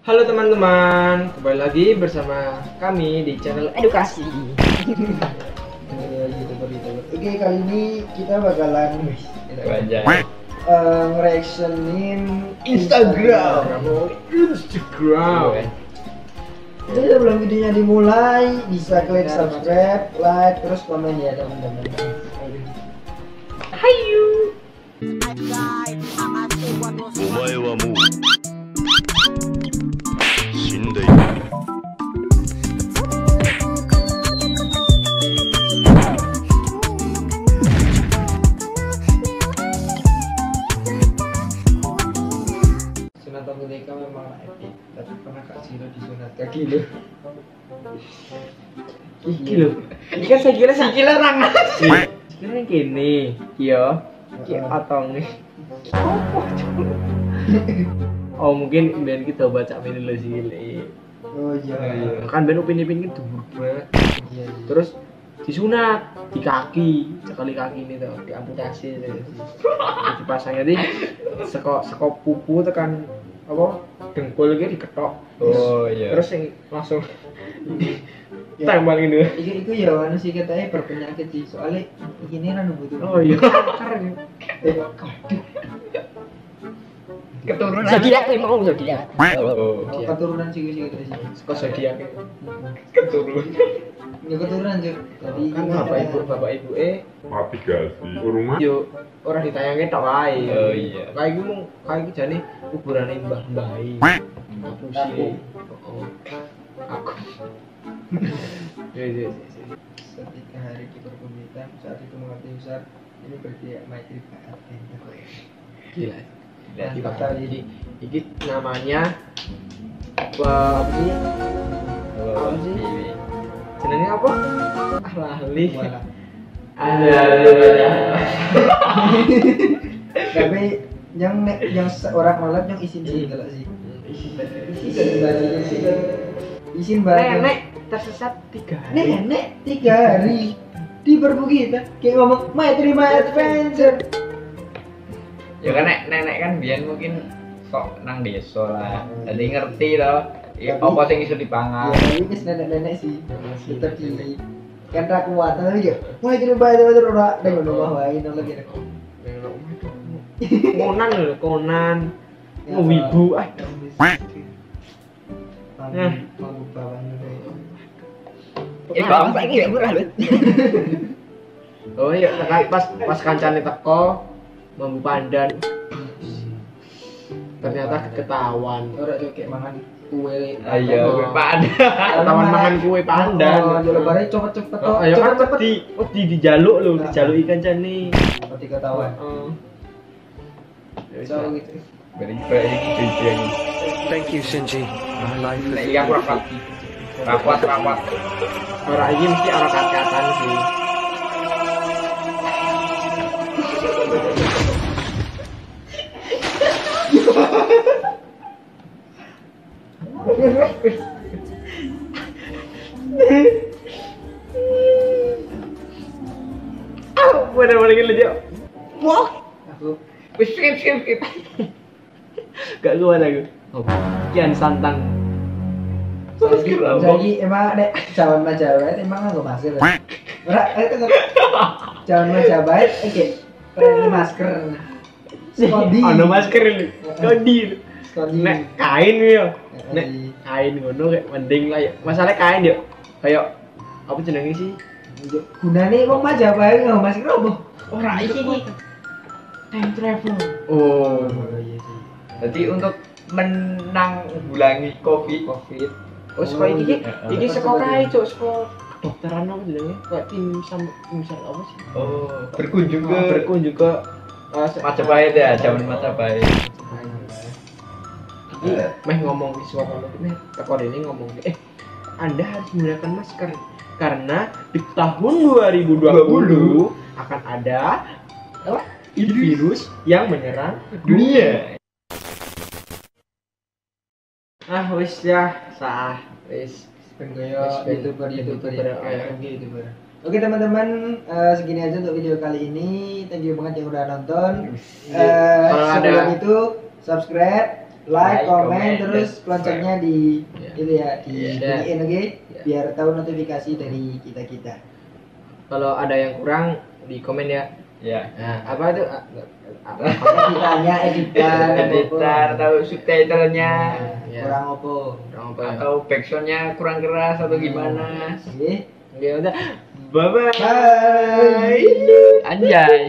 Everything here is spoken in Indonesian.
Halo teman-teman, kembali lagi bersama kami di channel edukasi. Oke, kali ini kita bakalan nge-reactionin Instagram. Jadi sebelum videonya dimulai, bisa klik subscribe, like, terus komen ya teman-teman. Hayu. お前はもう死んでいる。 Sunatan Merdeka memang epic, tapi pernah Kak Silo disunat kaki lo. Iki lho. Iki kan saya kira orang asli. Ini gini, iya. Iki otong nih. Oh mungkin ben kita baca ini lho sih. Oh iya. Kan ben upin-upin gitu banget. Iya. Terus disunat di kaki, sekali kaki ini tuh diamputasi dipasang jadi sekop pupu tekan apa dengkul gitu diketok. Oh iya. Terus yang langsung tembak gitu. Iku ya anu sih katanya berpenyakit sih, soalnya ini kan butuh. Oh iya. Keren. Keturunan. Zodiak mau zodiak. Oh. Keturunan sih gitu sih. Suka zodiak. Keturunan. Ya keturunan sih. Jadi Kan bapak ibu Mati gak sih? Rumah? yo orang ditayangin tok wae. Oh iya. Kayak iku mung kayak iki jane kuburane mbah-mbah iki. Aku sih. Oh. Aku. Ya. Ketika hari diperpun hitam, saat itu mengerti besar, ini berarti Maitri Pak Arten. Gila. Mantap Gila. kali. Iki namanya apa sih? Apa sih? Jenenge apa? Ah lali. Wala. Tapi yang orang malam yang isin sih kalau sih. Isin barang. Nenek tersesat 3 hari. Nenek 3 hari di perbukitan kayak ngomong Maitri My Adventure. Ya kan nenek kan biyen mungkin sok nang desa lah. Jadi ngerti loh. Ya apa sing iso dipangan. Ya ini wis nenek-nenek sih. Tetep di kan ra kuat aja. Maitri My Adventure ora dengan rumah wae nang lagi. Conan lho, Conan. Wibu aduh. Nah. Mampu bawahnya. Bang saiki gak murah lho. Oh iya, pas kancane teko mambu pandan. Ternyata ketahuan. Ora kayak mangan kue. Ayo, pandan. Ketahuan mangan kue pandan. Oh, yo lebare cepet-cepet Oh, ayo kan dijaluk lho, dijaluk ikan kancane. Seperti ketahuan. Ya So gitu. Beri iki. Thank you, Shinji. My life Nek iki aku rapat. Ora iki mesti ana kat-katan sih. Bener-bener gila dia. Wah, Aku Wis skip. gak kuat aku. Kian santang. jadi emang nek jaman Majapahit emang nganggo masker. Ora jaman Majapahit oke. Pakai masker. Skondi. Ono masker ini. Skondi. Skondi. Nek kain yo. Nek Nek kain ngono kayak mending lah ya. Masalah kain yo. Kayak apa jenenge sih? gunane wong Majapahit nganggo masker opo? Ora iki time travel. Oh, Oh. iya sih. Jadi untuk menanggulangi Covid. Oh, sekolah iki sekolah kae, Cuk, sekolah dokteran apa jenenge? Kayak tim apa sih? Oh, berkunjung ke Berkunjung ke Majapahit ya, zaman Majapahit. Iki meh ngomong di suara meh teko ini ngomong Anda harus menggunakan masker karena di tahun 2020 akan ada apa? Virus yang menyerang dunia. Ah wis ya, sah wis. Pengoyo YouTuber ya. YouTuber. Oke teman-teman, segini aja untuk video kali ini. Thank you banget yang udah nonton. Kalau Sebelum ada itu subscribe, like, komen, comment, terus dan loncengnya di Iya. itu ya dibunyiin oke Iya. biar tahu notifikasi dari kita. Kalau ada yang kurang di komen ya. Ya. Nah, apa itu? Apa? Editannya, editan, Editor atau subtitlenya Ya. kurang opo. Kurang apa ya? atau backsoundnya kurang keras atau gimana? Oke. Ya udah. Bye bye. Bye. Anjay.